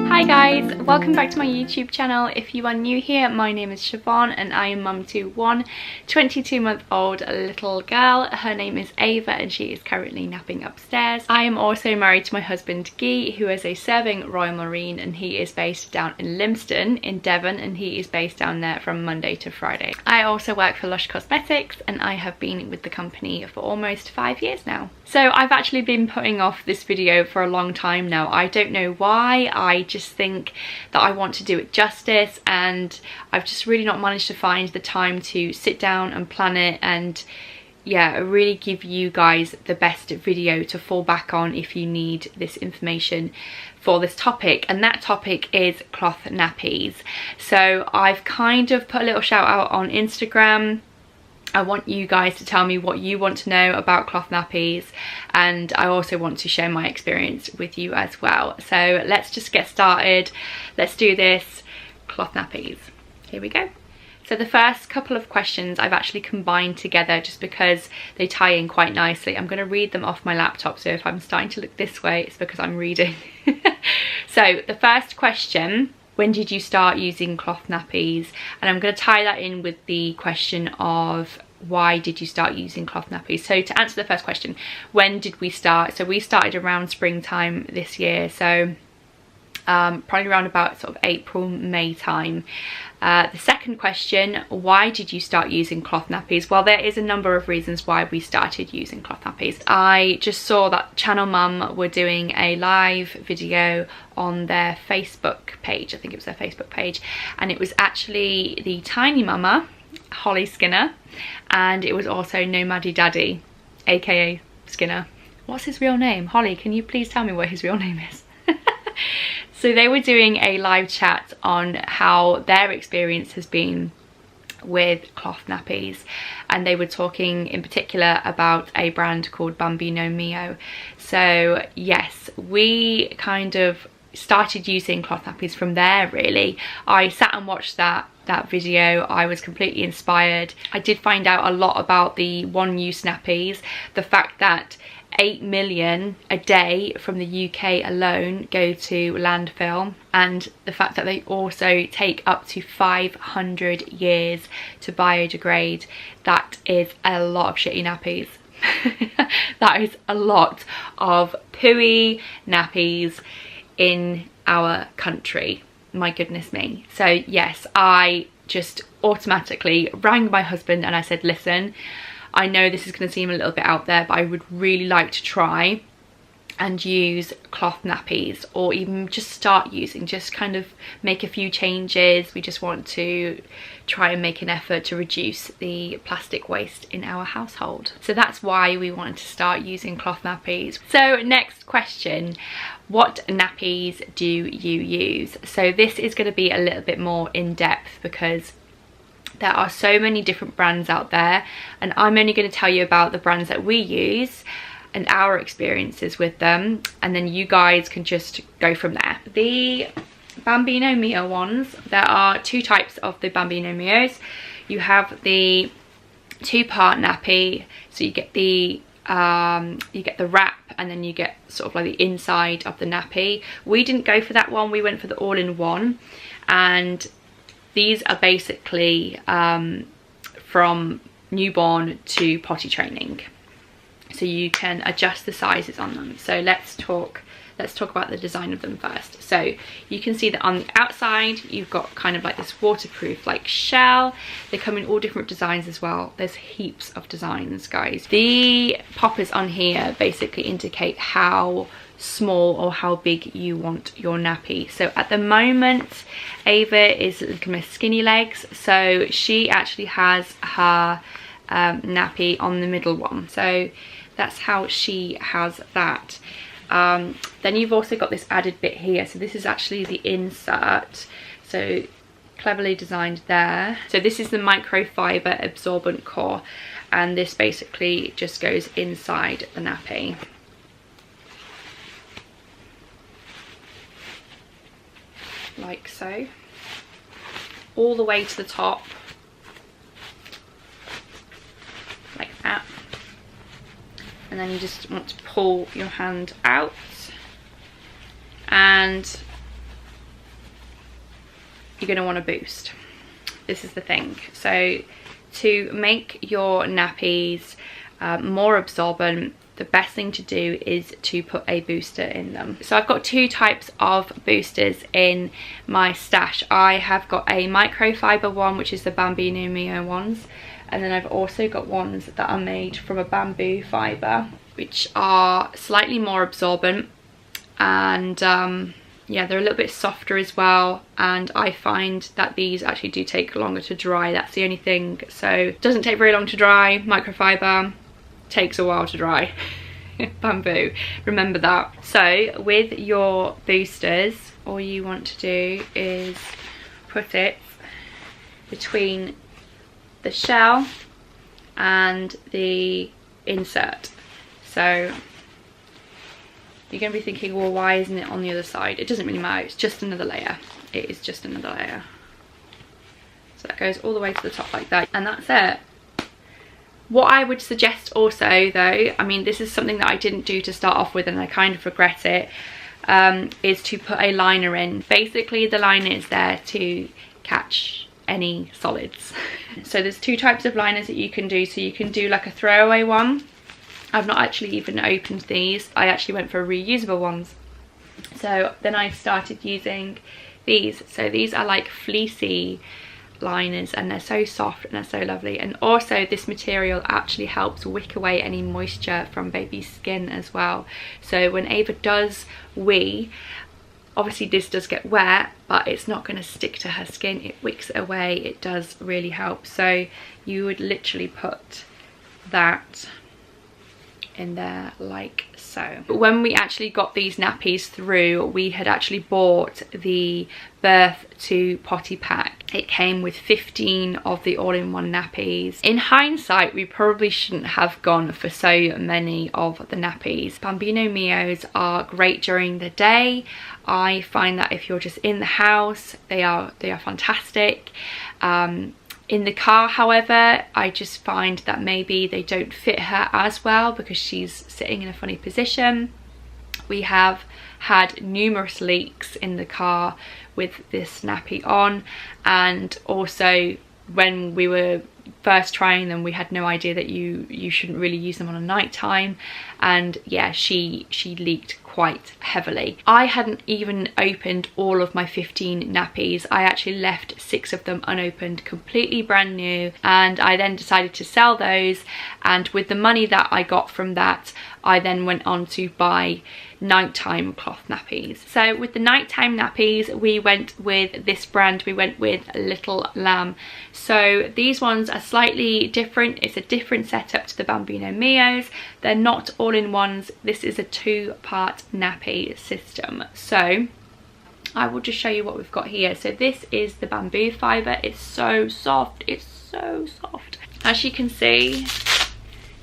Hi guys, welcome back to my YouTube channel. If you are new here, my name is Siobhan and I am mum to one 22-month-old little girl. Her name is Ava and she is currently napping upstairs. I am also married to my husband Guy, who is a serving Royal Marine, and he is based down in Lympstone in Devon, and he is based down there from Monday to Friday. I also work for Lush Cosmetics and I have been with the company for almost 5 years now. So I've actually been putting off this video for a long time now. I don't know why. I just think that I want to do it justice, and I've just really not managed to find the time to sit down and plan it and yeah, really give you guys the best video to fall back on if you need this information for this topic, and that topic is cloth nappies. So I've kind of put a little shout out on Instagram. I want you guys to tell me what you want to know about cloth nappies, and I also want to share my experience with you as well. So let's just get started. Let's do this. Cloth nappies. Here we go. So the first couple of questions I've actually combined together just because they tie in quite nicely. I'm going to read them off my laptop, so if I'm starting to look this way, it's because I'm reading. So the first question: when did you start using cloth nappies? And I'm going to tie that in with the question of why did you start using cloth nappies? So to answer the first question, when did we start? So we started around springtime this year, so probably around about sort of April, May time. The second question, why did you start using cloth nappies? Well, there is a number of reasons why we started using cloth nappies. I just saw that Channel Mum were doing a live video on their Facebook page. I think it was their Facebook page, and it was actually the tiny mama, Holly Skinner, and it was also Nomady Daddy, aka Skinner. What's his real name? Holly, can you please tell me what his real name is? So they were doing a live chat on how their experience has been with cloth nappies, and they were talking in particular about a brand called Bambino Mio. So yes, we kind of started using cloth nappies from there really. I sat and watched that video. I was completely inspired. I did find out a lot about the one-use nappies, the fact that 8 million a day from the UK alone go to landfill, and the fact that they also take up to 500 years to biodegrade. That is a lot of shitty nappies. That is a lot of pooey nappies in our country, my goodness me. So yes, I just automatically rang my husband and I said, listen, I know this is going to seem a little bit out there, but I would really like to try and use cloth nappies, or even just start using, just kind of make a few changes. We just want to try and make an effort to reduce the plastic waste in our household. So that's why we wanted to start using cloth nappies. So next question, what nappies do you use? So this is going to be a little bit more in depth because there are so many different brands out there, and I'm only going to tell you about the brands that we use and our experiences with them, and then you guys can just go from there. The Bambino Mio ones, there are two types of the Bambino Mios. You have the two-part nappy, so you get the wrap and then you get sort of like the inside of the nappy. We didn't go for that one, we went for the all-in-one, and these are basically from newborn to potty training, so you can adjust the sizes on them. So let's talk about the design of them first. So you can see that on the outside you've got kind of like this waterproof like shell. They come in all different designs as well. There's heaps of designs, guys. The poppers on here basically indicate how small or how big you want your nappy. So at the moment Ava is a little Miss Skinny Legs, so she actually has her nappy on the middle one, so that's how she has that. Then you've also got this added bit here, so this is actually the insert, so cleverly designed there. So this is the microfiber absorbent core, and this basically just goes inside the nappy. Like so, all the way to the top, like that. and then you just want to pull your hand out, and you're going to want to boost. This is the thing. So to make your nappies more absorbent, the best thing to do is to put a booster in them. So I've got two types of boosters in my stash. I have got a microfiber one, which is the Bambino Mio ones, and then I've also got ones that are made from a bamboo fiber, which are slightly more absorbent, and yeah, they're a little bit softer as well, and I find that these actually do take longer to dry. That's the only thing. So it doesn't take very long to dry. Microfiber takes a while to dry. Bamboo, remember that. So with your boosters, all you want to do is put it between the shell and the insert. So you're going to be thinking, well, why isn't it on the other side? It doesn't really matter, it's just another layer. It is just another layer. So that goes all the way to the top like that, and that's it. What I would suggest also though, I mean, this is something that I didn't do to start off with and I kind of regret it, is to put a liner in. Basically the liner is there to catch any solids. So there's two types of liners that you can do. So you can do like a throwaway one. I've not actually even opened these. I actually went for reusable ones. So then I started using these. So these are like fleecy liners, and they're so soft and they're so lovely, and also this material actually helps wick away any moisture from baby's skin as well. So when Ava does wee, obviously this does get wet, but it's not going to stick to her skin. It wicks it away. It does really help. So you would literally put that in there like so. But when we actually got these nappies through, we had actually bought the birth to potty pack. It came with 15 of the all-in-one nappies. In hindsight, we probably shouldn't have gone for so many of the nappies. Bambino Mios are great during the day. I find that if you're just in the house, they are fantastic. In the car, however, I just find that maybe they don't fit her as well because she's sitting in a funny position. We have had numerous leaks in the car with this nappy on, and also when we were first trying them, we had no idea that you shouldn't really use them on a night time, and yeah, she leaked quite heavily. I hadn't even opened all of my 15 nappies. I actually left 6 of them unopened, completely brand new, and I then decided to sell those, and with the money that I got from that, I then went on to buy nighttime cloth nappies. So with the nighttime nappies, we went with this brand. We went with Little Lamb. So these ones are slightly different. It's a different setup to the Bambino Mios. They're not all-in-ones. This is a 2-part nappy system. So I will just show you what we've got here. So this is the bamboo fiber. It's so soft. It's so soft. As you can see,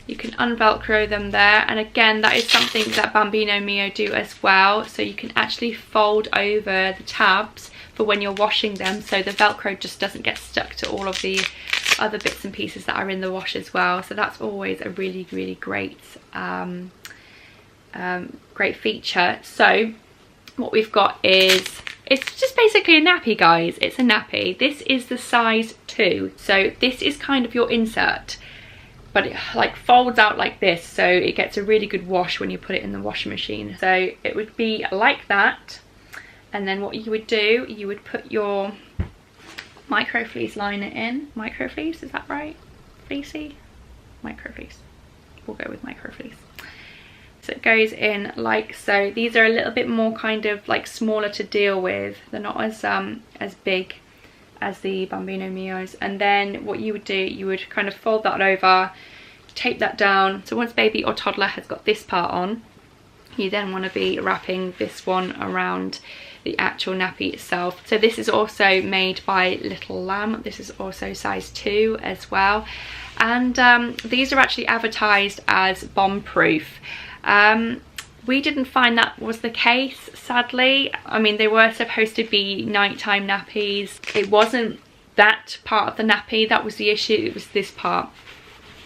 you can unvelcro them there, and again, that is something that Bambino Mio do as well. So you can actually fold over the tabs for when you're washing them, so the velcro just doesn't get stuck to all of the other bits and pieces that are in the wash as well. So that's always a really great great feature. So what we've got is, it's just basically a nappy, guys. It's a nappy. This is the size 2, so this is kind of your insert, but it like folds out like this, so it gets a really good wash when you put it in the washing machine. So it would be like that, and then what you would do, you would put your microfleece liner in. Microfleece, is that right? Fleecy? Microfleece. We'll go with microfleece. So it goes in like so. These are a little bit more kind of like smaller to deal with. They're not as big as the Bambino Mios. And then what you would do, you would kind of fold that over, tape that down. So once baby or toddler has got this part on, you then want to be wrapping this one around the actual nappy itself. So this is also made by Little Lamb. This is also size 2 as well. And these are actually advertised as bomb-proof. We didn't find that was the case, sadly. I mean, they were supposed to be nighttime nappies. It wasn't that part of the nappy that was the issue, it was this part.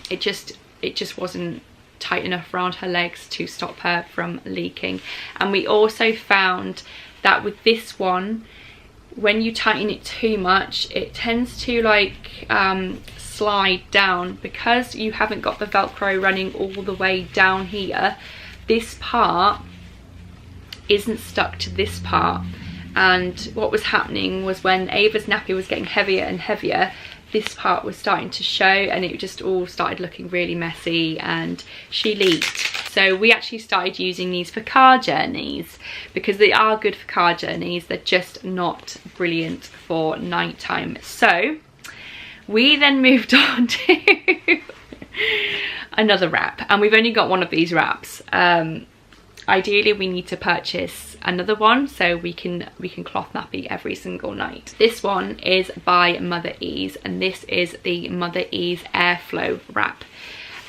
It just wasn't tight enough around her legs to stop her from leaking. And we also found that with this one, when you tighten it too much, it tends to like slide down. Because you haven't got the Velcro running all the way down here, this part isn't stuck to this part. And what was happening was when Ava's nappy was getting heavier and heavier, this part was starting to show, and it just all started looking really messy and she leaked. So we actually started using these for car journeys, because they are good for car journeys. They're just not brilliant for nighttime. So we then moved on to another wrap, and we've only got one of these wraps. Ideally we need to purchase another one so we can cloth nappy every single night. This one is by Mother Ease, and this is the Mother Ease Airflow wrap,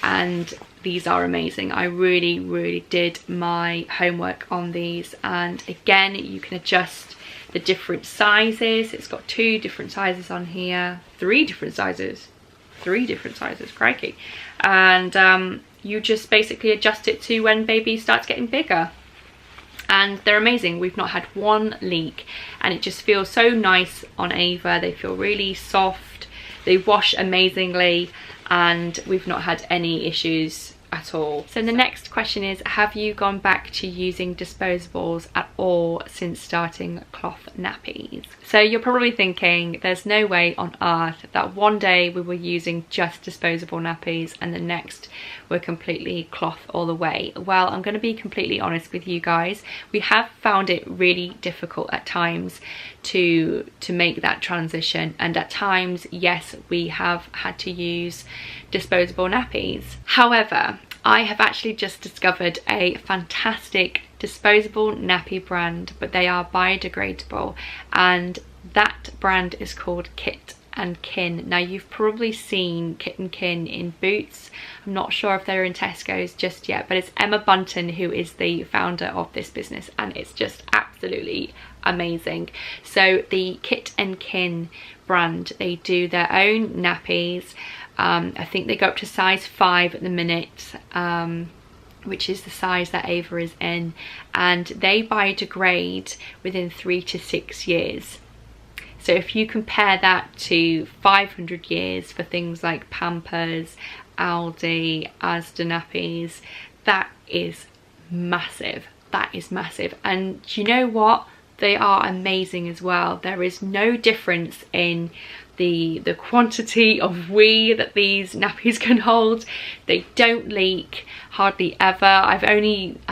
and these are amazing. I really did my homework on these, and again you can adjust the different sizes. It's got 2 different sizes on here, 3 different sizes, crikey. And you just basically adjust it to when baby starts getting bigger, and they're amazing. We've not had one leak, and it just feels so nice on Ava. They feel really soft, they wash amazingly, and we've not had any issues at all. So the next question is, have you gone back to using disposables at all since starting cloth nappies? So you're probably thinking there's no way on earth that one day we were using just disposable nappies and the next we're completely cloth all the way. Well, I'm going to be completely honest with you guys. We have found it really difficult at times to make that transition, and at times, yes, we have had to use disposable nappies. However, I have actually just discovered a fantastic disposable nappy brand, but they are biodegradable, and that brand is called Kit and Kin. Now, you've probably seen Kit and Kin in Boots. I'm not sure if they're in Tesco's just yet, but it's Emma Bunton who is the founder of this business, and it's just absolutely amazing. So the Kit and Kin brand, they do their own nappies. I think they go up to size 5 at the minute, which is the size that Ava is in, and they biodegrade within 3 to 6 years. So if you compare that to 500 years for things like Pampers, Aldi, Asda nappies, that is massive. That is massive. And do you know what? They are amazing as well. There is no difference in the quantity of wee that these nappies can hold. They don't leak hardly ever. I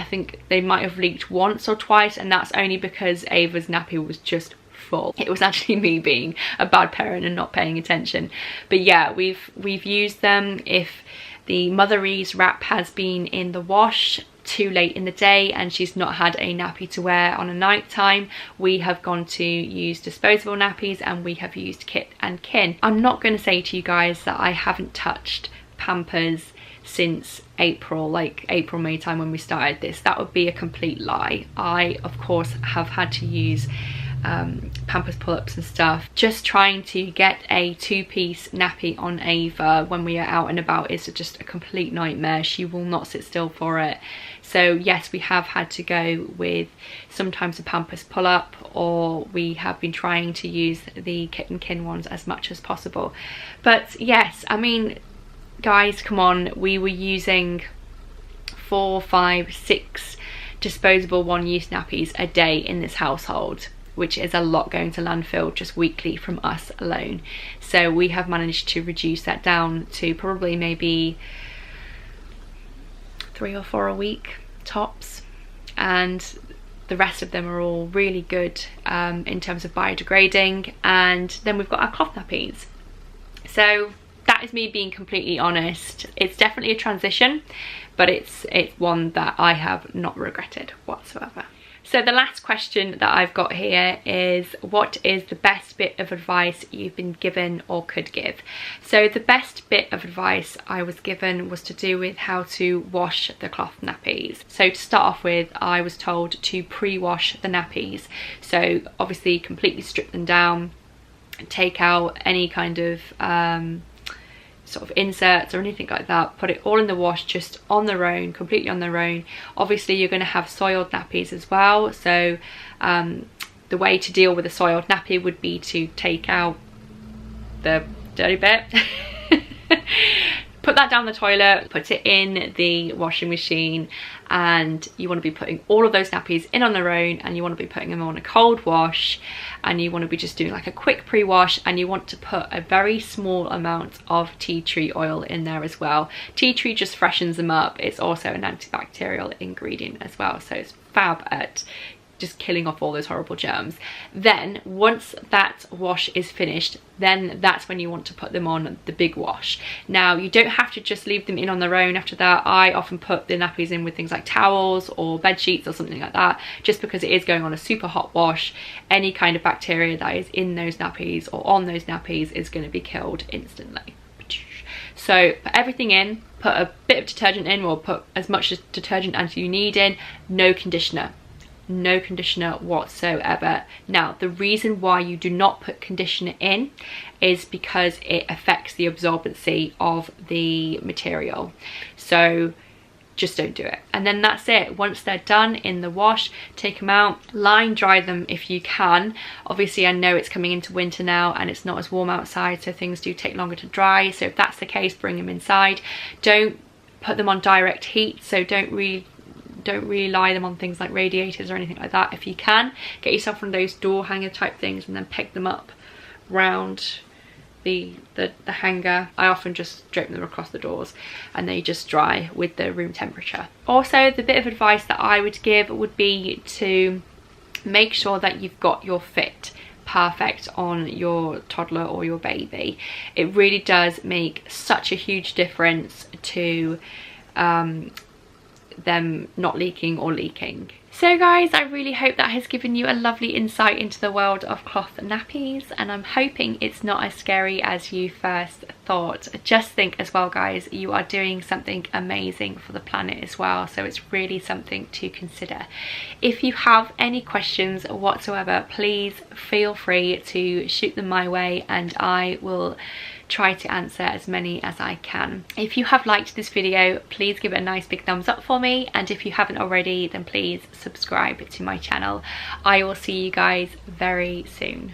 think they might have leaked once or twice, and that's only because Ava's nappy was just full. It was actually me being a bad parent and not paying attention. But yeah, we've used them. If the Mother Ease wrap has been in the wash too late in the day and she's not had a nappy to wear on a night time, we have gone to use disposable nappies, and we have used Kit and Kin. I'm not going to say to you guys that I haven't touched Pampers since April, like April, May time when we started this. That would be a complete lie. I of course have had to use Pampers pull-ups and stuff. Just trying to get a 2-piece nappy on Ava when we are out and about is just a complete nightmare. She will not sit still for it. So yes, we have had to go with sometimes a Pampers pull-up, or we have been trying to use the Kit and Kin ones as much as possible. But yes, I mean, guys, come on, we were using 4, 5, 6 disposable one-use nappies a day in this household, which is a lot going to landfill just weekly from us alone. So we have managed to reduce that down to probably maybe 3 or 4 a week tops, and the rest of them are all really good in terms of biodegrading. And then we've got our cloth nappies. So that is me being completely honest. It's definitely a transition, but it's one that I have not regretted whatsoever. So the last question that I've got here is, what is the best bit of advice you've been given or could give? So the best bit of advice I was given was to do with how to wash the cloth nappies. So to start off with, I was told to pre-wash the nappies. So obviously completely strip them down, take out any kind of sort of inserts or anything like that. Put it all in the wash just on their own, completely on their own. Obviously you're going to have soiled nappies as well, so the way to deal with a soiled nappy would be to take out the dirty bit, put that down the toilet, put it in the washing machine, and you want to be putting all of those nappies in on their own, and you want to be putting them on a cold wash, and you want to be just doing like a quick pre-wash, and you want to put a very small amount of tea tree oil in there as well. Tea tree just freshens them up. It's also an antibacterial ingredient as well, so it's fab at just killing off all those horrible germs. Then once that wash is finished, then that's when you want to put them on the big wash. Now you don't have to just leave them in on their own after that. I often put the nappies in with things like towels or bed sheets or something like that, just because it is going on a super hot wash. Any kind of bacteria that is in those nappies or on those nappies is going to be killed instantly. So put everything in, put a bit of detergent in, or put as much detergent as you need in. No conditioner. No conditioner whatsoever. Now the reason why you do not put conditioner in is because it affects the absorbency of the material, so just don't do it. And then that's it. Once they're done in the wash, take them out, line dry them if you can. Obviously I know it's coming into winter now and it's not as warm outside, so things do take longer to dry, so if that's the case, bring them inside. Don't put them on direct heat, so don't really lie them on things like radiators or anything like that. If you can, get yourself one of those door hanger type things and then peg them up round the hanger. I often just drape them across the doors and they just dry with the room temperature. Also, the bit of advice that I would give would be to make sure that you've got your fit perfect on your toddler or your baby. It really does make such a huge difference to them not leaking or leaking. So guys, I really hope that has given you a lovely insight into the world of cloth nappies, and I'm hoping it's not as scary as you first thought. Just think as well guys, you are doing something amazing for the planet as well, so it's really something to consider. If you have any questions whatsoever, please feel free to shoot them my way and I will try to answer as many as I can. If you have liked this video, please give it a nice big thumbs up for me, and if you haven't already, then please subscribe to my channel. I will see you guys very soon.